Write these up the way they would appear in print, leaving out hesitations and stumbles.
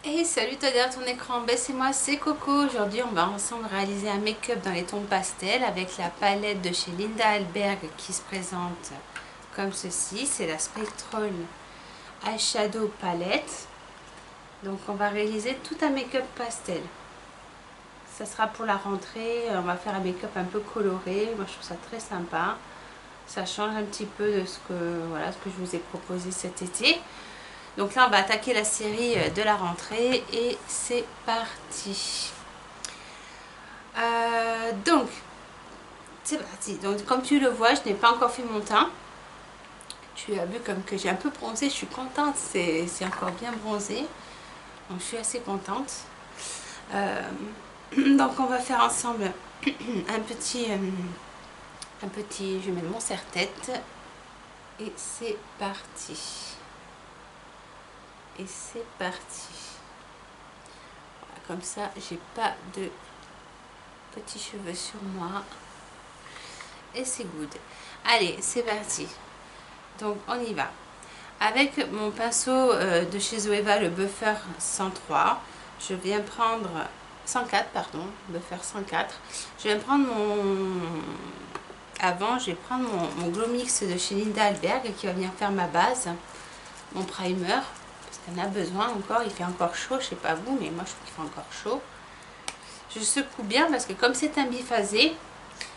Et salut toi derrière ton écran, ben c'est moi, c'est Coco. Aujourd'hui on va ensemble réaliser un make-up dans les tons pastel avec la palette de chez Linda Alberg qui se présente comme ceci. C'est la Spectral Eyeshadow Palette. Donc on va réaliser tout un make-up pastel. Ça sera pour la rentrée, on va faire un make-up un peu coloré. Moi je trouve ça très sympa. Ça change un petit peu de ce que je vous ai proposé cet été. Donc là on va attaquer la série de la rentrée et c'est parti. Donc c'est parti. Donc comme tu le vois, je n'ai pas encore fait mon teint. Tu as vu comme que j'ai un peu bronzé, je suis contente, c'est encore bien bronzé. Donc je suis assez contente. Donc on va faire ensemble un petit, je mets mon serre-tête et c'est parti. Et c'est parti. Voilà, comme ça, j'ai pas de petits cheveux sur moi. Et c'est good. Allez, c'est parti. Donc, on y va. Avec mon pinceau de chez Zoeva, le Buffer 103, je viens prendre 104, pardon, Buffer 104. Je vais prendre Avant, je vais prendre mon Glow Mix de chez Linda Alberg qui va venir faire ma base, mon primer. Parce qu'on a besoin encore, il fait encore chaud, je sais pas vous, mais moi je trouve qu'il fait encore chaud. Je secoue bien parce que comme c'est un biphasé,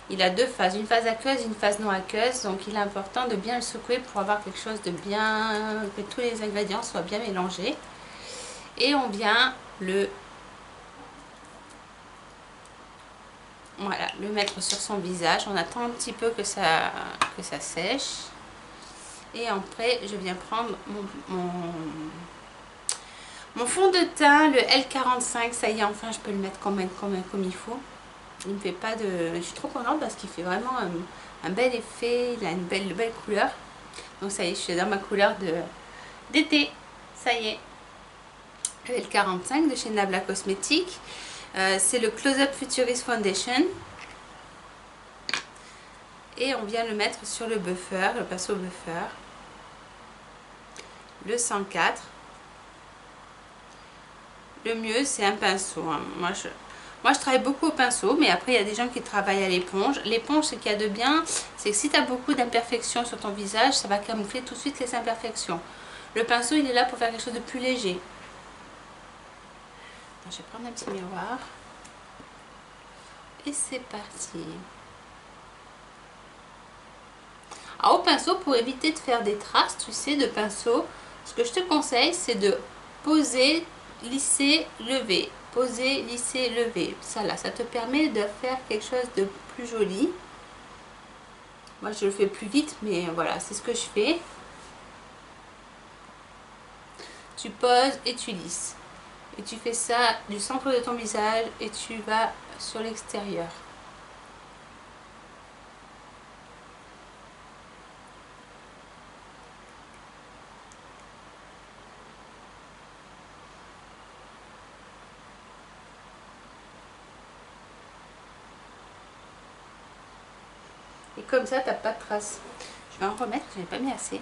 il a deux phases, une phase aqueuse, une phase non aqueuse, donc il est important de bien le secouer pour avoir quelque chose de bien, que tous les ingrédients soient bien mélangés. Et on vient voilà, le mettre sur son visage. On attend un petit peu que ça sèche. Et après, je viens prendre mon fond de teint, le L45, ça y est, enfin je peux le mettre comme il faut. Il me fait pas de... Je suis trop contente parce qu'il fait vraiment un bel effet, il a une belle couleur. Donc ça y est, je suis dans ma couleur d'été. Ça y est. Le L45 de chez Nabla Cosmetics. C'est le Close Up Futurist Foundation. Et on vient le mettre sur le buffer, le pinceau buffer. Le 104. Le mieux, c'est un pinceau. Hein. Moi, je travaille beaucoup au pinceau, mais après, il y a des gens qui travaillent à l'éponge. L'éponge, ce qu'il y a de bien, c'est que si tu as beaucoup d'imperfections sur ton visage, ça va camoufler tout de suite les imperfections. Le pinceau, il est là pour faire quelque chose de plus léger. Alors, je vais prendre un petit miroir. Et c'est parti. Alors, au pinceau, pour éviter de faire des traces, tu sais, de pinceau, ce que je te conseille, c'est de poser, lisser, lever. Poser, lisser, lever. Ça là, ça te permet de faire quelque chose de plus joli. Moi, je le fais plus vite, mais voilà, c'est ce que je fais. Tu poses et tu lisses. Et tu fais ça du centre de ton visage et tu vas sur l'extérieur. Et comme ça, t'as pas de traces. Je vais en remettre, je n'ai pas mis assez.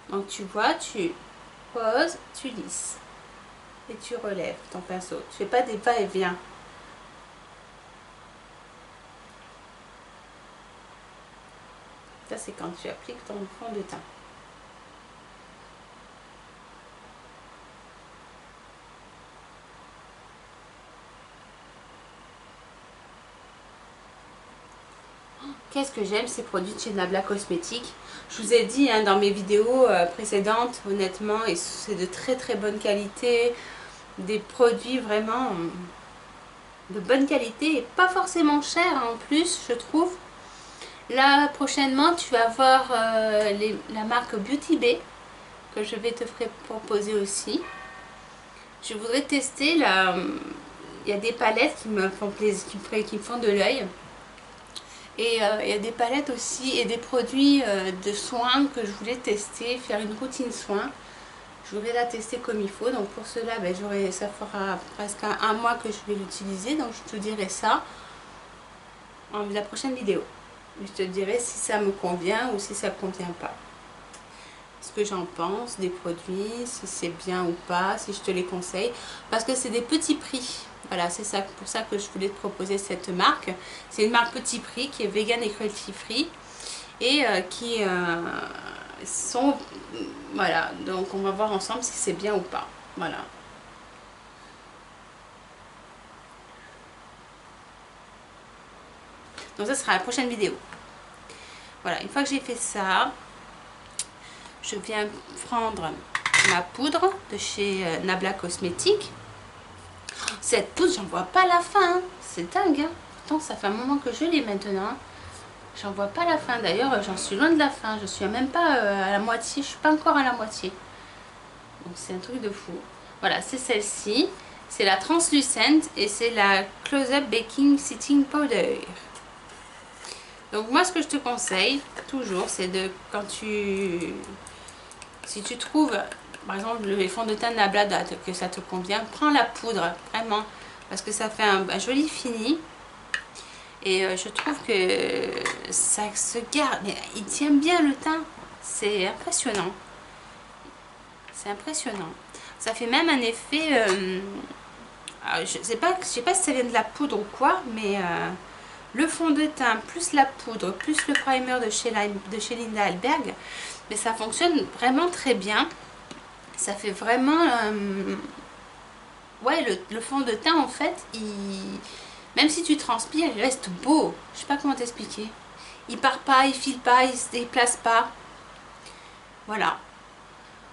Donc tu vois, tu poses, tu lisses. Et tu relèves ton pinceau. Tu fais pas des va-et-vient. Ça, c'est quand tu appliques ton fond de teint. Qu'est-ce que j'aime ces produits de chez Nabla Cosmetics. Je vous ai dit hein, dans mes vidéos précédentes, honnêtement, et c'est de très très bonne qualité. Des produits vraiment de bonne qualité et pas forcément chers en plus, je trouve. Là, prochainement, tu vas voir la marque Beauty Bay que je vais te proposer aussi. Je voudrais tester là. Il y a des palettes qui me font plaisir, qui me font de l'œil. Et il y a des palettes aussi et des produits de soins que je voulais tester, faire une routine soin. Je voudrais la tester comme il faut. Donc pour cela, ben, ça fera presque un mois que je vais l'utiliser. Donc je te dirai ça en la prochaine vidéo. Je te dirai si ça me convient ou si ça ne convient pas. Ce que j'en pense des produits, si c'est bien ou pas, si je te les conseille. Parce que c'est des petits prix. Voilà, c'est ça, pour ça que je voulais te proposer cette marque. C'est une marque petit prix qui est vegan et cruelty free. Et qui sont... Voilà, donc on va voir ensemble si c'est bien ou pas. Voilà. Donc ça sera la prochaine vidéo. Voilà, une fois que j'ai fait ça, je viens prendre ma poudre de chez Nabla Cosmétiques. Cette poudre, j'en vois pas la fin. Hein. C'est dingue. Hein. Pourtant, ça fait un moment que je l'ai maintenant. J'en vois pas la fin. D'ailleurs, j'en suis loin de la fin. Je suis même pas à la moitié. Je suis pas encore à la moitié. Donc, c'est un truc de fou. Voilà, c'est celle-ci. C'est la Translucent et c'est la Close-Up Baking Setting Powder. Donc, moi, ce que je te conseille, toujours, c'est de, si tu trouves, par exemple, le fond de teint Nabla, que ça te convient, prends la poudre, vraiment. Parce que ça fait un joli fini. Et je trouve que ça se garde. Mais il tient bien le teint. C'est impressionnant. C'est impressionnant. Ça fait même un effet... je sais pas si ça vient de la poudre ou quoi, mais le fond de teint plus la poudre, plus le primer de chez Linda Alberg, mais ça fonctionne vraiment très bien. Ça fait vraiment... ouais, le fond de teint, en fait, même si tu transpires, il reste beau. Je sais pas comment t'expliquer. Il part pas, il file pas, il se déplace pas. Voilà.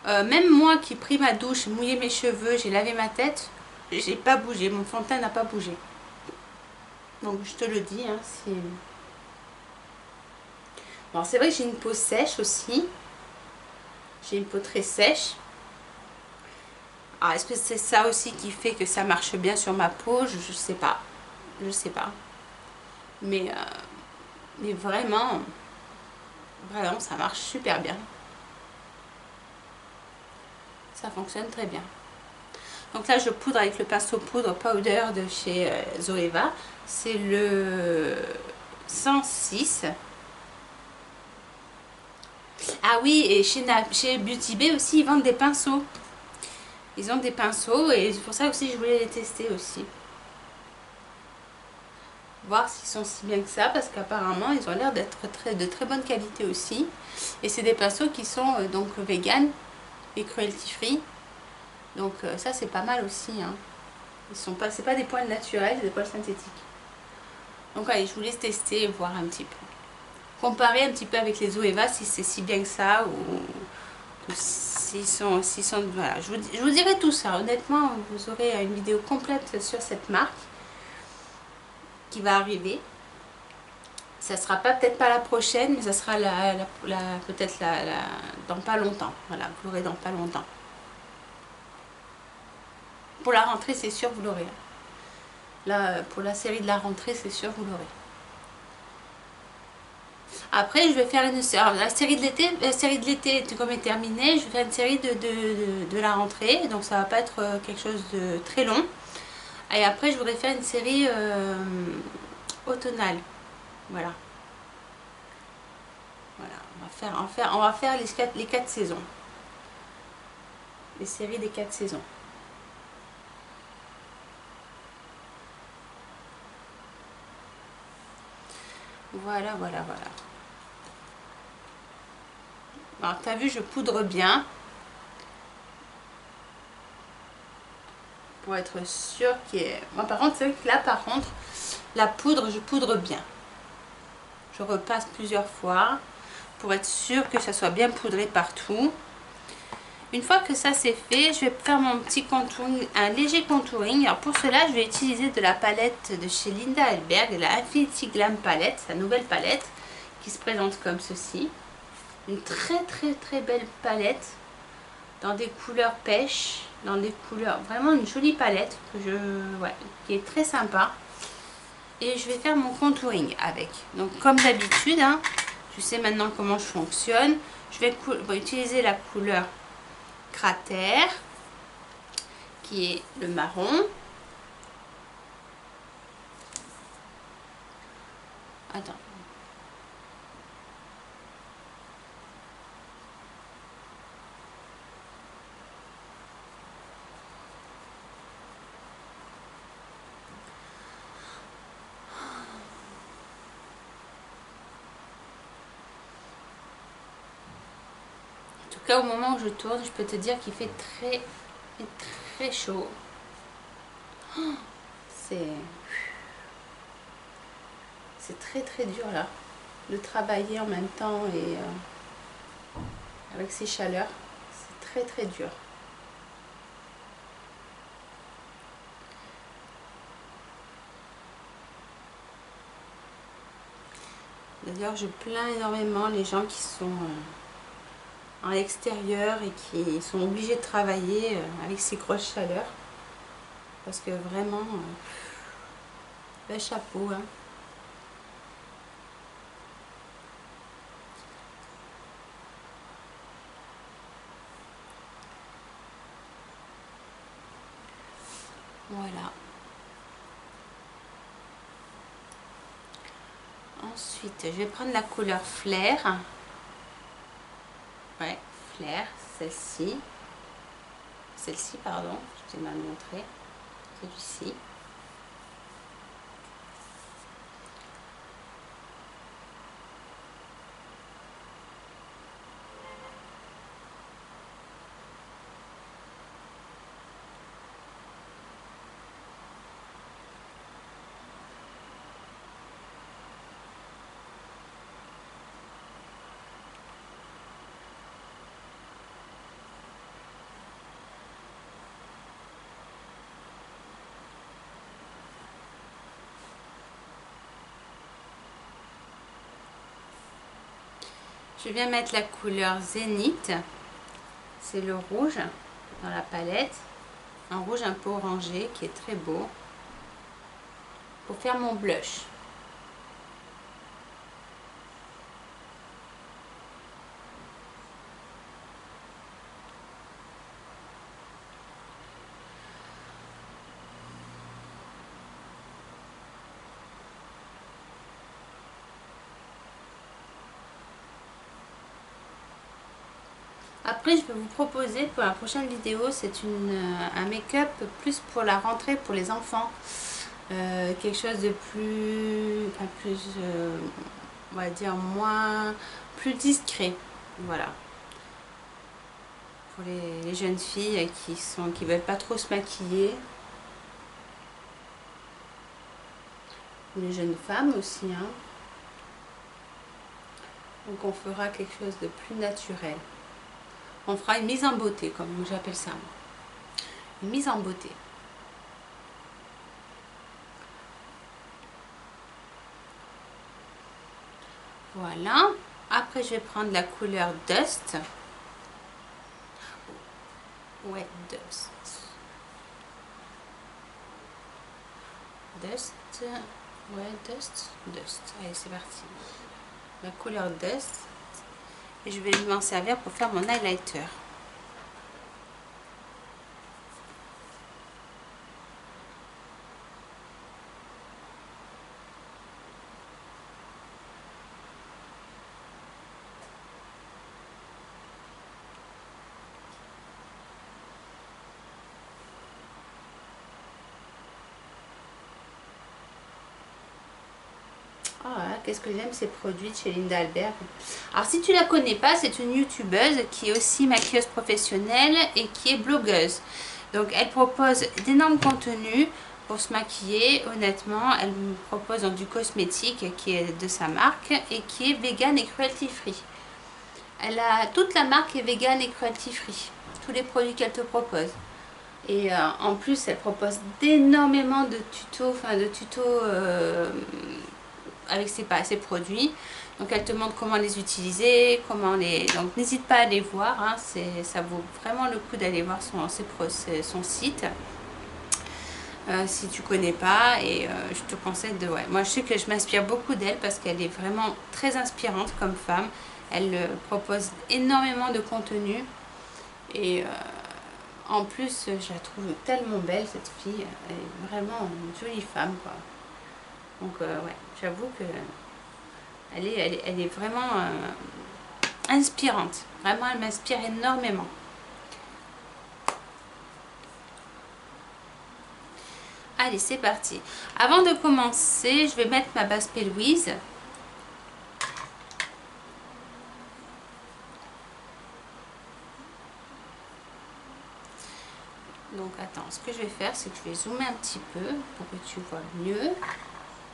Même moi qui ai pris ma douche, mouillé mes cheveux, j'ai lavé ma tête, j'ai pas bougé. Mon fond de teint n'a pas bougé. Donc je te le dis, hein, c'est... Bon, c'est vrai que j'ai une peau sèche aussi. J'ai une peau très sèche. Alors, est-ce que c'est ça aussi qui fait que ça marche bien sur ma peau? Je sais pas. Je sais pas. Mais vraiment, ça marche super bien. Ça fonctionne très bien. Donc là, je poudre avec le pinceau poudre powder de chez Zoeva. C'est le 106. Ah oui, et chez Beauty Bay aussi, ils vendent des pinceaux. Ils ont des pinceaux et c'est pour ça aussi je voulais les tester aussi. Voir s'ils sont si bien que ça, parce qu'apparemment ils ont l'air d'être de très bonne qualité aussi. Et c'est des pinceaux qui sont donc vegan et cruelty free. Donc ça c'est pas mal aussi. Hein. C'est pas des poils naturels, c'est des poils synthétiques. Donc allez, je vous laisse tester et voir un petit peu. Comparer un petit peu avec les Zoeva si c'est si bien que ça ou s'ils sont voilà. Je vous dirai tout ça. Honnêtement, vous aurez une vidéo complète sur cette marque qui va arriver. Ça sera peut-être pas la prochaine, mais ça sera peut-être dans pas longtemps. Voilà, vous l'aurez dans pas longtemps. Pour la rentrée, c'est sûr, vous l'aurez. Là, pour la série de la rentrée, c'est sûr, vous l'aurez. Après, je vais faire la série de l'été, comme est terminée, je vais faire une série de la rentrée. Donc, ça va pas être quelque chose de très long. Et après, je voudrais faire une série automnale. Voilà. Voilà. On va faire les 4 saisons. Les séries des 4 saisons. Voilà, voilà, voilà. Alors, t'as vu, je poudre bien. Pour être sûr qu'il y ait... Moi, par contre, c'est vrai que là, par contre, la poudre, je poudre bien. Je repasse plusieurs fois pour être sûr que ça soit bien poudré partout. Une fois que ça c'est fait, je vais faire mon petit contouring, un léger contouring. Alors pour cela, je vais utiliser de la palette de chez Linda Alberg, la Infinity Glam palette, sa nouvelle palette qui se présente comme ceci. Une très belle palette dans des couleurs pêche, dans des couleurs, vraiment une jolie palette qui est très sympa. Et je vais faire mon contouring avec. Donc comme d'habitude, hein, je sais maintenant comment je fonctionne. Je vais utiliser la couleur cratère qui est le marron. Attends. En tout cas, au moment où je tourne, je peux te dire qu'il fait très chaud. C'est très dur là de travailler en même temps et avec ces chaleurs, c'est très dur. D'ailleurs, je plains énormément les gens qui sont en extérieur et qui sont obligés de travailler avec ces grosses chaleurs. Parce que vraiment, le chapeau. Hein. Voilà. Ensuite, je vais prendre la couleur flair. Ouais, flair, celle-ci. Celle-ci, pardon, je t'ai mal montré. Celui-ci. Je viens mettre la couleur Zénith, c'est le rouge dans la palette, un rouge un peu orangé qui est très beau, pour faire mon blush. Après, je vais vous proposer pour la prochaine vidéo, c'est un make-up plus pour la rentrée pour les enfants. Quelque chose de on va dire plus discret. Voilà. Pour les jeunes filles qui veulent pas trop se maquiller. Ou les jeunes femmes aussi. Hein. Donc on fera quelque chose de plus naturel. On fera une mise en beauté, comme j'appelle ça. Une mise en beauté. Voilà. Après, je vais prendre la couleur Dust. Ouais, Dust. Dust. Ouais, Dust. Dust. Allez, c'est parti. La couleur Dust. Et je vais m'en servir pour faire mon highlighter. Ah, qu'est-ce que j'aime ces produits de chez Linda Albert. Alors si tu la connais pas, c'est une youtubeuse qui est aussi maquilleuse professionnelle et qui est blogueuse. Donc elle propose d'énormes contenus pour se maquiller. Honnêtement, elle me propose donc du cosmétique qui est de sa marque et qui est vegan et cruelty free. Toute la marque est vegan et cruelty free. Tous les produits qu'elle te propose. Et en plus, elle propose d'énormément de tutos, avec ses produits. Donc elle te montre comment les utiliser, donc n'hésite pas à aller voir, hein, ça vaut vraiment le coup d'aller voir son site. Si tu connais pas, et je te conseille moi je sais que je m'inspire beaucoup d'elle parce qu'elle est vraiment très inspirante comme femme. Elle propose énormément de contenu Et en plus, je la trouve tellement belle, cette fille. Elle est vraiment une jolie femme, quoi. Donc, ouais, j'avoue que elle est vraiment inspirante. Vraiment, elle m'inspire énormément. Allez, c'est parti. Avant de commencer, je vais mettre ma base P. Louise. Donc, attends, ce que je vais faire, c'est que je vais zoomer un petit peu pour que tu vois mieux.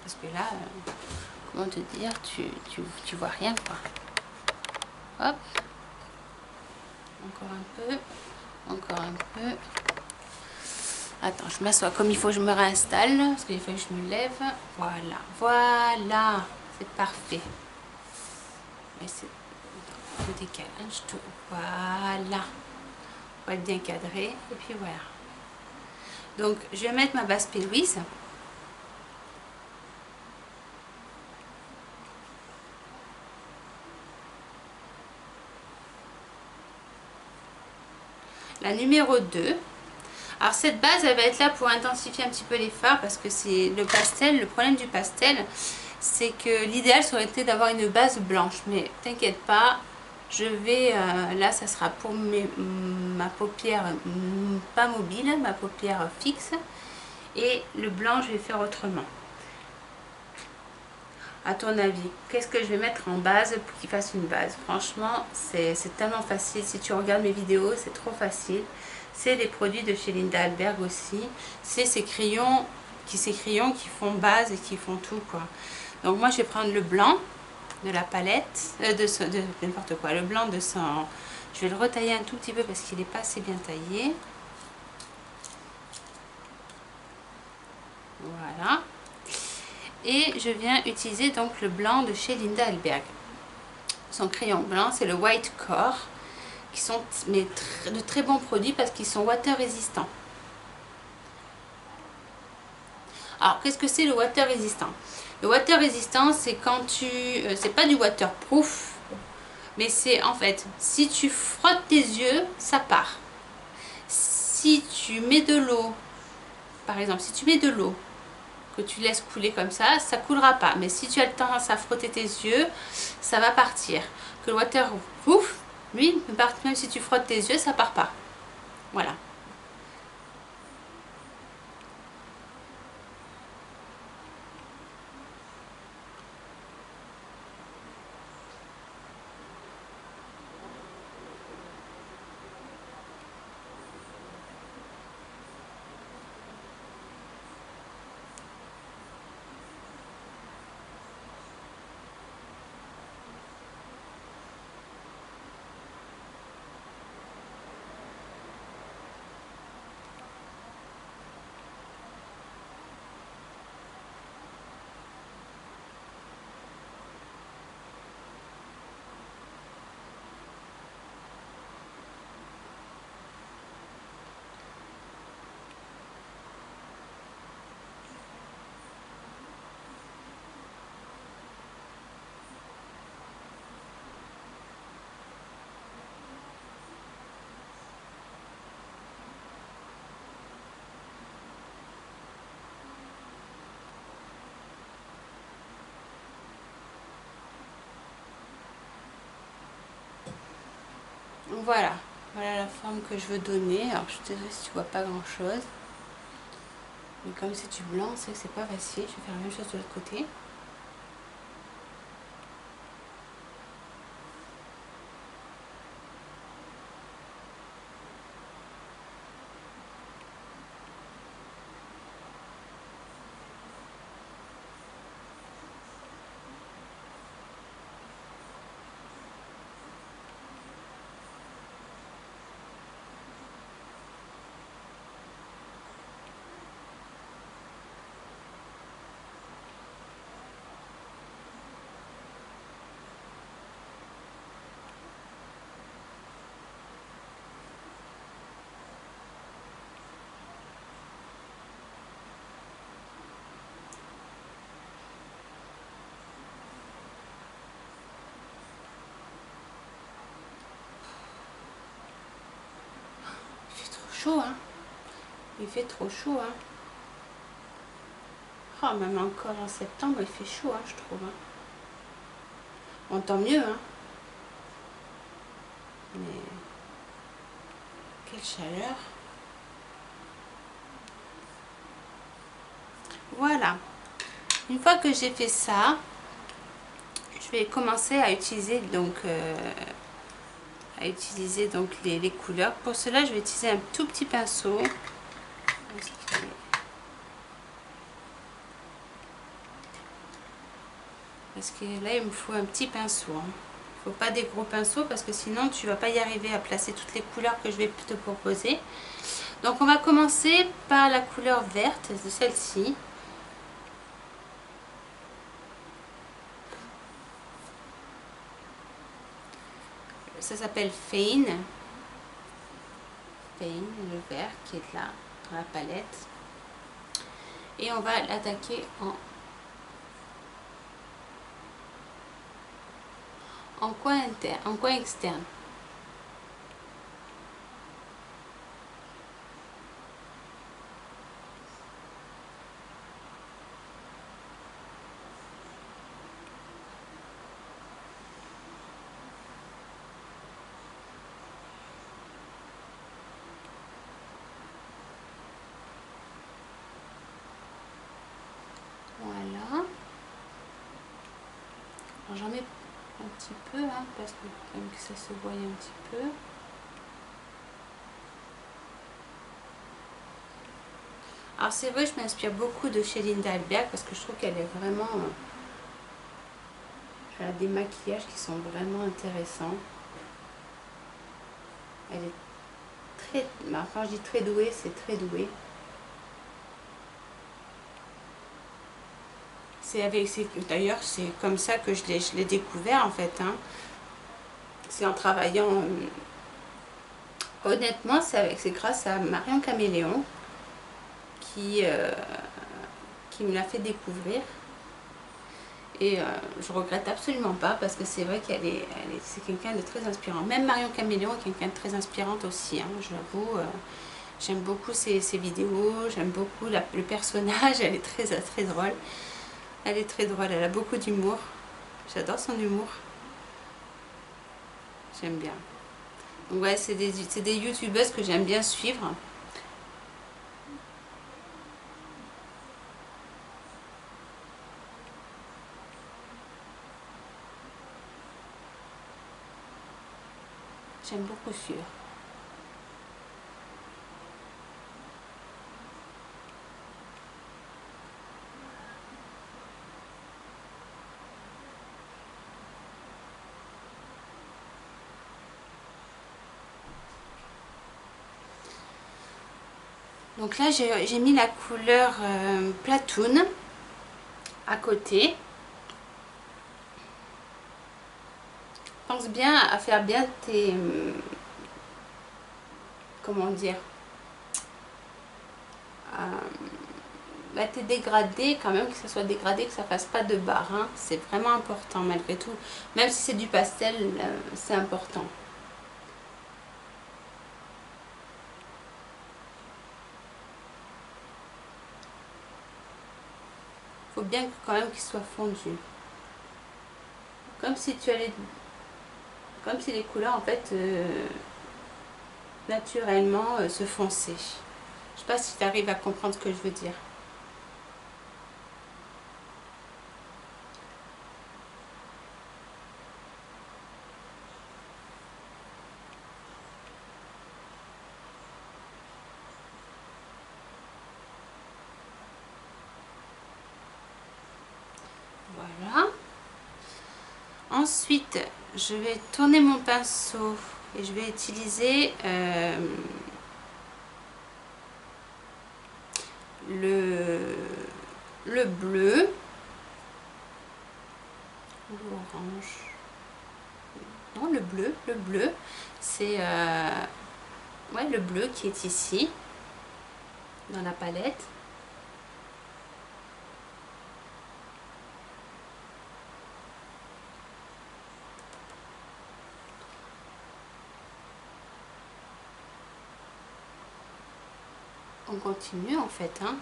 Parce que là, comment te dire, tu vois rien, quoi. Hop. Encore un peu. Encore un peu. Attends, je m'assois comme il faut, je me réinstalle. Parce qu'il faut que je me lève. Voilà. Voilà. C'est parfait. Mais c'est... Je décale un tout. Voilà. On va être bien cadré. Et puis voilà. Donc, je vais mettre ma base P. Louise. La numéro 2. Alors cette base, elle va être là pour intensifier un petit peu les fards parce que c'est le pastel. Le problème du pastel, c'est que l'idéal ça aurait été d'avoir une base blanche. Mais t'inquiète pas, je vais, là ça sera pour ma paupière pas mobile, ma paupière fixe. Et le blanc, je vais faire autrement. À ton avis, qu'est-ce que je vais mettre en base pour qu'il fasse une base? Franchement, c'est tellement facile. Si tu regardes mes vidéos, c'est trop facile. C'est les produits de chez Linda Alberg aussi. C'est ces crayons qui font base et qui font tout, quoi. Donc moi, je vais prendre le blanc de la palette, de n'importe quoi. Le blanc de son... Je vais le retailler un tout petit peu parce qu'il n'est pas assez bien taillé. Voilà. Et je viens utiliser donc le blanc de chez Linda Alberg. Son crayon blanc, c'est le White Core, qui sont de très bons produits parce qu'ils sont water résistants. Alors, qu'est-ce que c'est le water résistant? Le water résistant, c'est quand c'est pas du waterproof, mais c'est en fait, si tu frottes tes yeux, ça part. Si tu mets de l'eau, par exemple, si tu mets de l'eau, que tu laisses couler comme ça coulera pas. Mais si tu as tendance à frotter tes yeux, ça va partir. Que le waterproof, lui, même si tu frottes tes yeux, ça part pas. Voilà. Voilà, voilà la forme que je veux donner. Alors je suis désolée si tu vois pas grand chose. Mais comme c'est du blanc, c'est que c'est pas facile. Je vais faire la même chose de l'autre côté. chaud, hein. Il fait trop chaud, hein. Oh, même encore en septembre, il fait chaud, hein, je trouve. Hein. Bon, tant mieux, hein. Mais quelle chaleur. Voilà. Une fois que j'ai fait ça, je vais commencer à utiliser les couleurs. Pour cela, je vais utiliser un tout petit pinceau. Parce que là, il me faut un petit pinceau. Hein. Il ne faut pas des gros pinceaux parce que sinon, tu ne vas pas y arriver à placer toutes les couleurs que je vais te proposer. Donc, on va commencer par la couleur verte de celle-ci. Ça s'appelle Fein. Fein, le vert qui est là dans la palette. Et on va l'attaquer en coin interne, en coin externe. Voilà. J'en mets un petit peu, hein, parce que comme que ça se voit un petit peu. Alors c'est vrai, je m'inspire beaucoup de chez Linda Albert parce que je trouve qu'elle est vraiment... elle a des maquillages qui sont vraiment intéressants. Elle est très... quand je dis très douée, c'est très douée. D'ailleurs, c'est comme ça que je l'ai découvert en fait. Hein. C'est en travaillant... honnêtement, c'est grâce à Marion Caméléon qui me l'a fait découvrir. Et je regrette absolument pas parce que c'est vrai c'est quelqu'un de très inspirant. Même Marion Caméléon est quelqu'un de très inspirante aussi, hein, je l'avoue. J'aime beaucoup ses vidéos, j'aime beaucoup le personnage, elle est très drôle. Elle est très drôle, elle a beaucoup d'humour. J'adore son humour. J'aime bien. Donc ouais, c'est des youtubeuses que j'aime bien suivre. J'aime beaucoup suivre. Donc là, j'ai mis la couleur Platoon à côté. Pense bien à faire bien tes... comment dire, tes dégradés quand même, que ça soit dégradé, que ça fasse pas de barre. Hein. C'est vraiment important malgré tout. Même si c'est du pastel, c'est important. Faut bien quand même qu'il soit fondu. Comme si tu allais... comme si les couleurs en fait naturellement se fonçaient. Je sais pas si tu arrives à comprendre ce que je veux dire. Voilà. Ensuite, je vais tourner mon pinceau et je vais utiliser le bleu ou l'orange. Non, le bleu, c'est ouais, le bleu qui est ici dans la palette. On continue en fait, hein.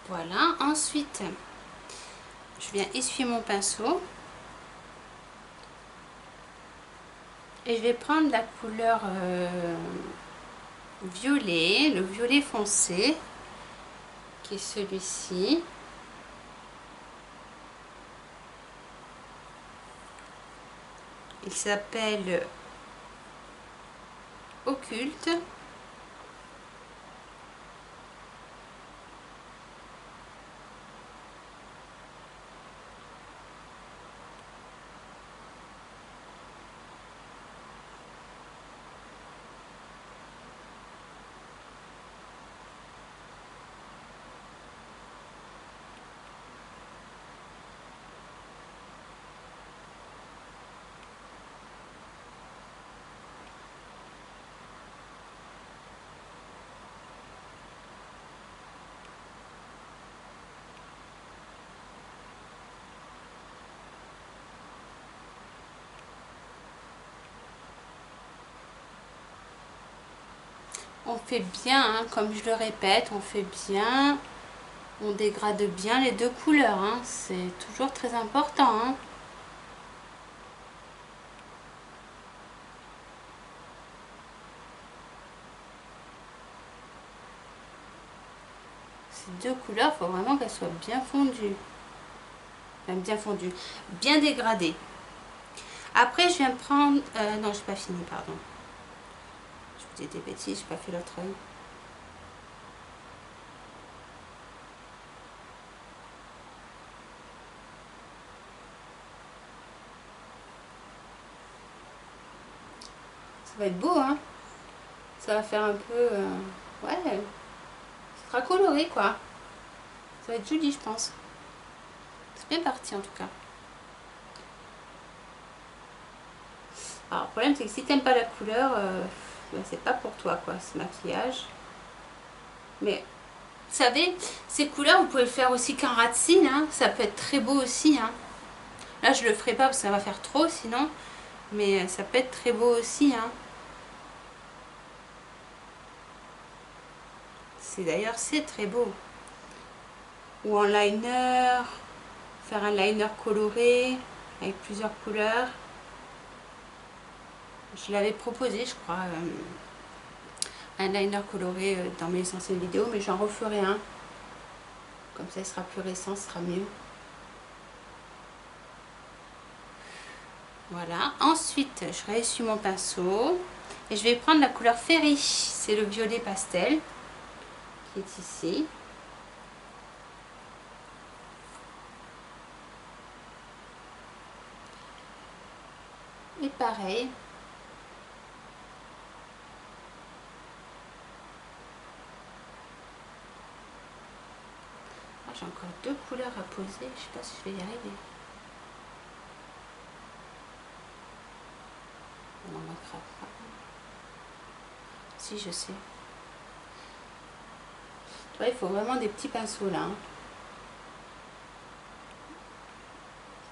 Voilà, ensuite je viens essuyer mon pinceau et je vais prendre la couleur violet, le violet foncé, qui est celui-ci. Il s'appelle Occulte. On fait bien, hein, comme je le répète, on fait bien, on dégrade bien les deux couleurs, hein, c'est toujours très important, hein. Ces deux couleurs, il faut vraiment qu'elles soient bien fondues. Enfin, bien fondues, bien dégradées. Après, je viens prendre... non, j'ai pas fini, pardon. Je vous dis des bêtises, j'ai pas fait l'autre œil. Ça va être beau, hein. Ça va faire un peu... ouais, ça sera coloré, quoi. Ça va être joli, je pense. C'est bien parti, en tout cas. Alors, le problème, c'est que si t'aimes pas la couleur, ben, c'est pas pour toi, quoi, ce maquillage. Mais, vous savez, ces couleurs, vous pouvez le faire aussi qu'en ras de cils, hein. Ça peut être très beau aussi, hein. Là, je le ferai pas parce que ça va faire trop, sinon. Mais ça peut être très beau aussi, hein. D'ailleurs, c'est très beau. Ou en liner, faire un liner coloré avec plusieurs couleurs. Je l'avais proposé, je crois, un liner coloré dans mes anciennes vidéos, mais j'en referai un. Comme ça, il sera plus récent, ce sera mieux. Voilà. Ensuite, je réessuie mon pinceau et je vais prendre la couleur Ferry. C'est le violet pastel qui est ici. Et pareil. Ah, j'ai encore deux couleurs à poser. Je sais pas si je vais y arriver. On n'en manquera pas. Si, je sais. Tu vois, il faut vraiment des petits pinceaux là. Hein.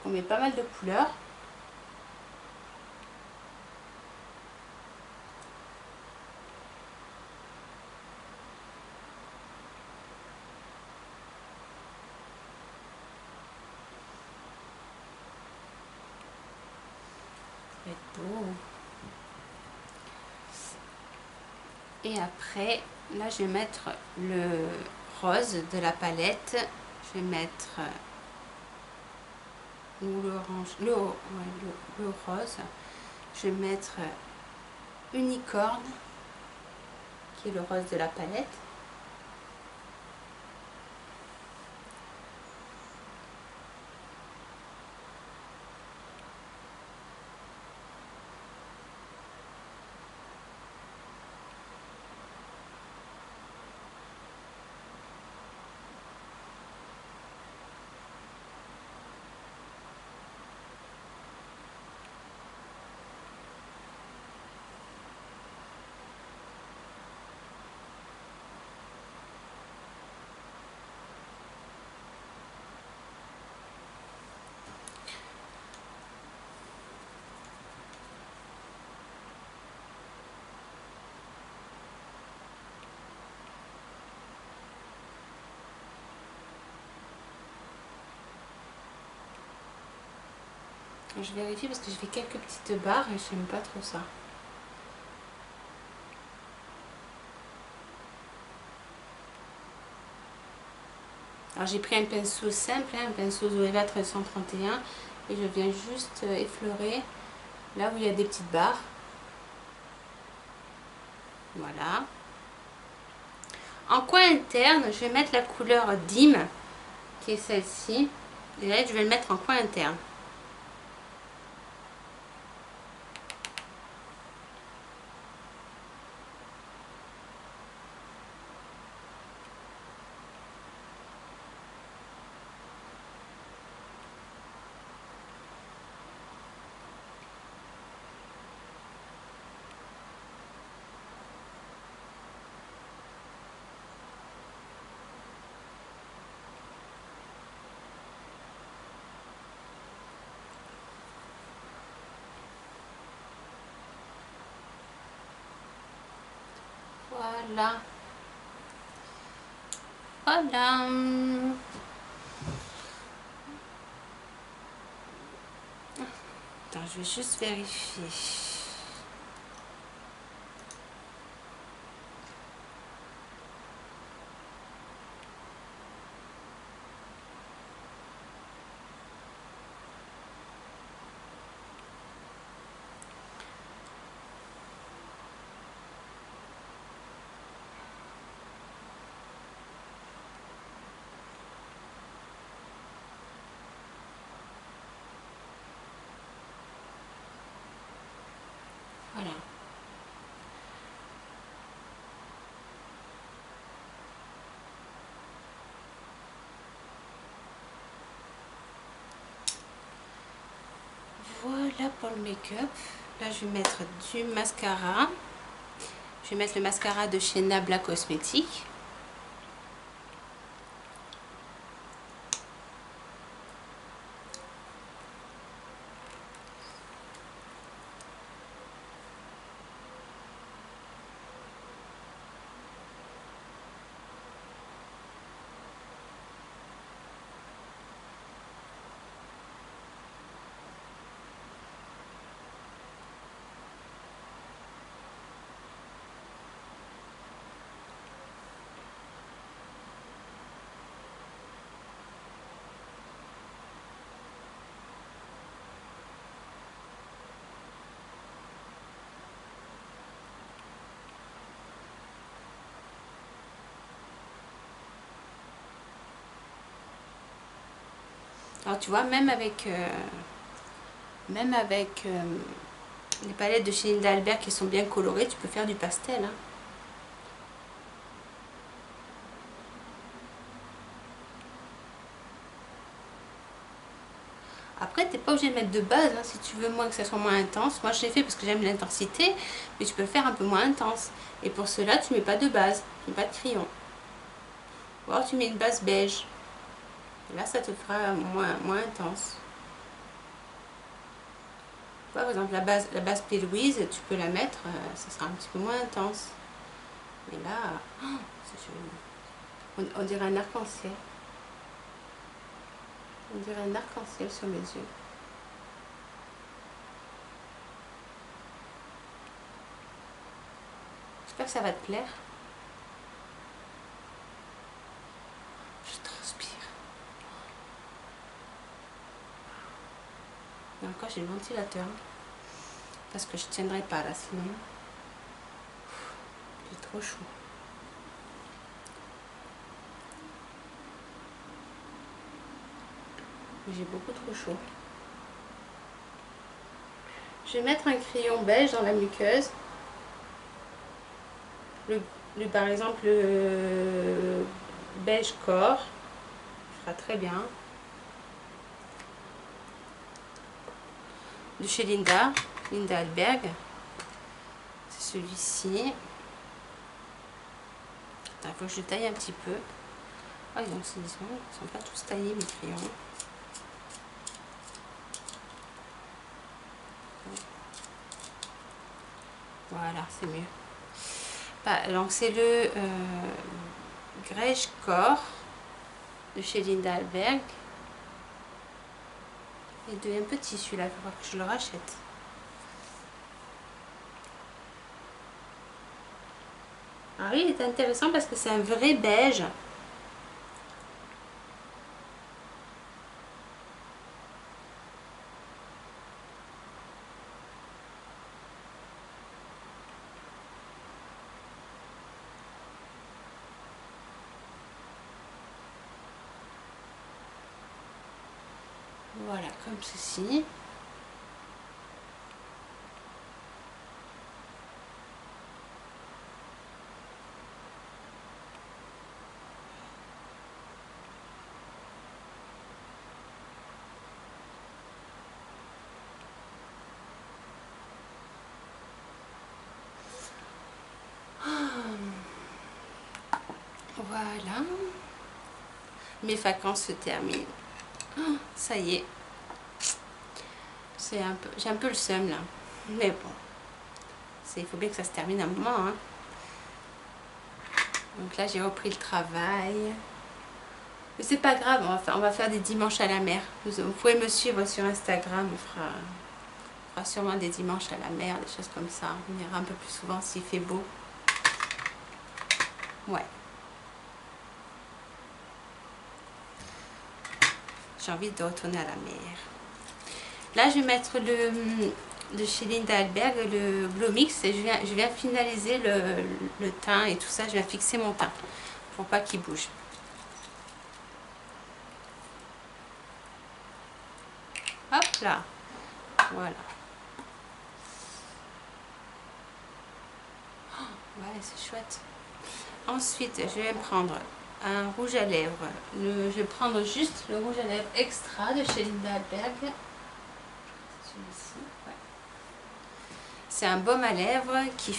On met pas mal de couleurs. Ça va être beau. Et après, là, je vais mettre le rose de la palette. Je vais mettre ou l'orange, le rose. Je vais mettre Unicorne, qui est le rose de la palette. Je vérifie parce que je fais quelques petites barres et j'aime pas trop ça. Alors j'ai pris un pinceau simple, un pinceau Zoeva 1331 et je viens juste effleurer là où il y a des petites barres. Voilà. En coin interne, je vais mettre la couleur Dim, qui est celle-ci. Et là, je vais le mettre en coin interne. Voilà. Voilà. Attends, je vais juste vérifier. Voilà. Voilà pour le make-up. Là, je vais mettre du mascara. Je vais mettre le mascara de chez Nabla Cosmétiques. Alors tu vois, même avec les palettes de chez Linda Albert qui sont bien colorées, tu peux faire du pastel. Hein. Après, tu n'es pas obligé de mettre de base, hein, si tu veux moins que ça soit moins intense. Moi, je l'ai fait parce que j'aime l'intensité, mais tu peux le faire un peu moins intense. Et pour cela, tu mets pas de base, tu mets pas de crayon. Ou alors tu mets une base beige. Là, ça te fera moins intense. Par exemple, la base P. Louise, tu peux la mettre, ça sera un petit peu moins intense. Mais là, oh, c'est joli. On dirait un arc-en-ciel. On dirait un arc-en-ciel sur mes yeux. J'espère que ça va te plaire. Je transpire. Et encore, j'ai le ventilateur. Parce que je tiendrai pas là, sinon. J'ai trop chaud. J'ai beaucoup trop chaud. Je vais mettre un crayon beige dans la muqueuse. Par exemple, le beige corps. Il fera très bien. De chez Linda Alberg. C'est celui-ci. Il faut que je taille un petit peu. Ah, donc ils ne sont pas tous taillés mes crayons. Voilà, c'est mieux. Donc c'est le Grège Corps de chez Linda Alberg. Il devient petit celui-là, il faudra que je le rachète. Alors oui, il est intéressant parce que c'est un vrai beige. Voilà, comme ceci. Voilà. Mes vacances se terminent. Ça y est. J'ai un peu le seum là. Mais bon. Il faut bien que ça se termine un moment. Hein. Donc là, j'ai repris le travail. Mais c'est pas grave, on va faire des dimanches à la mer. Vous pouvez me suivre sur Instagram. On fera sûrement des dimanches à la mer, des choses comme ça. On ira un peu plus souvent s'il fait beau. Ouais. J'ai envie de retourner à la mer. Là, je vais mettre de chez Linda Alberg, le Glow Mix. Et je viens finaliser le teint et tout ça. Je viens fixer mon teint pour pas qu'il bouge. Hop là. Voilà. Ouais, c'est chouette. Ensuite, je vais prendre un rouge à lèvres. Je vais prendre juste le rouge à lèvres extra de chez Linda Alberg. Celui-ci, ouais. C'est un baume à lèvres qui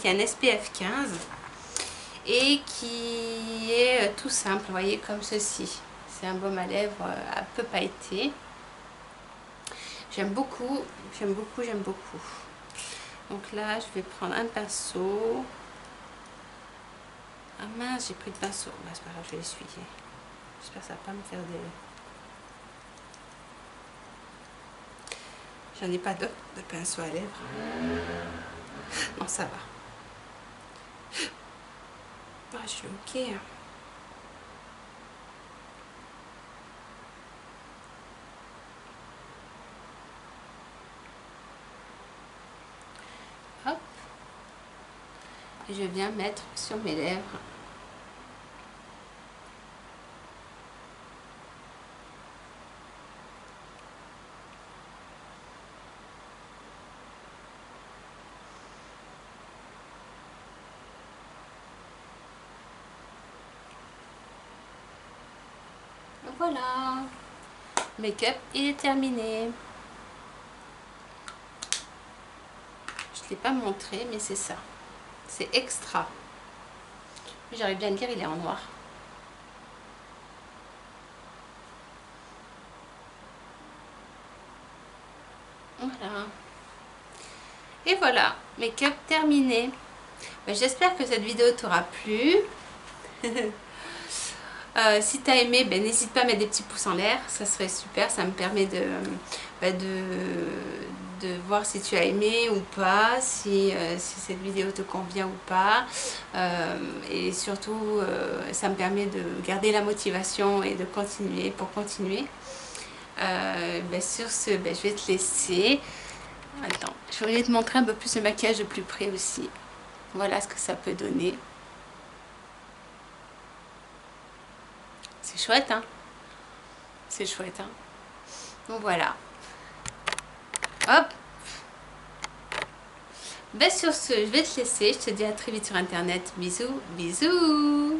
a un SPF 15 et qui est tout simple, vous voyez, comme ceci. C'est un baume à lèvres un peu pailleté. J'aime beaucoup, j'aime beaucoup, j'aime beaucoup. Donc là, je vais prendre un pinceau. Ah mince, j'ai pris le pinceau. Bah, c'est pas grave, je vais l'essuyer. J'espère que ça va pas me faire des... J'en ai pas d'autres de pinceau à lèvres. Non, ça va. Ah, je suis ok. Hop. Et je viens mettre sur mes lèvres. Voilà, make-up il est terminé. Je ne l'ai pas montré, mais c'est ça, c'est extra. J'arrive bien à le dire, il est en noir. Voilà, et voilà, make-up terminé. J'espère que cette vidéo t'aura plu. Si tu as aimé, n'hésite pas à mettre des petits pouces en l'air, ça serait super, ça me permet de voir si tu as aimé ou pas, si cette vidéo te convient ou pas. Et surtout, ça me permet de garder la motivation et de continuer, pour continuer. Sur ce, je vais te laisser. Attends, je voudrais te montrer un peu plus le maquillage de plus près aussi. Voilà ce que ça peut donner. C'est chouette, hein? C'est chouette, hein? Donc voilà. Hop! Sur ce, je vais te laisser. Je te dis à très vite sur internet. Bisous, bisous!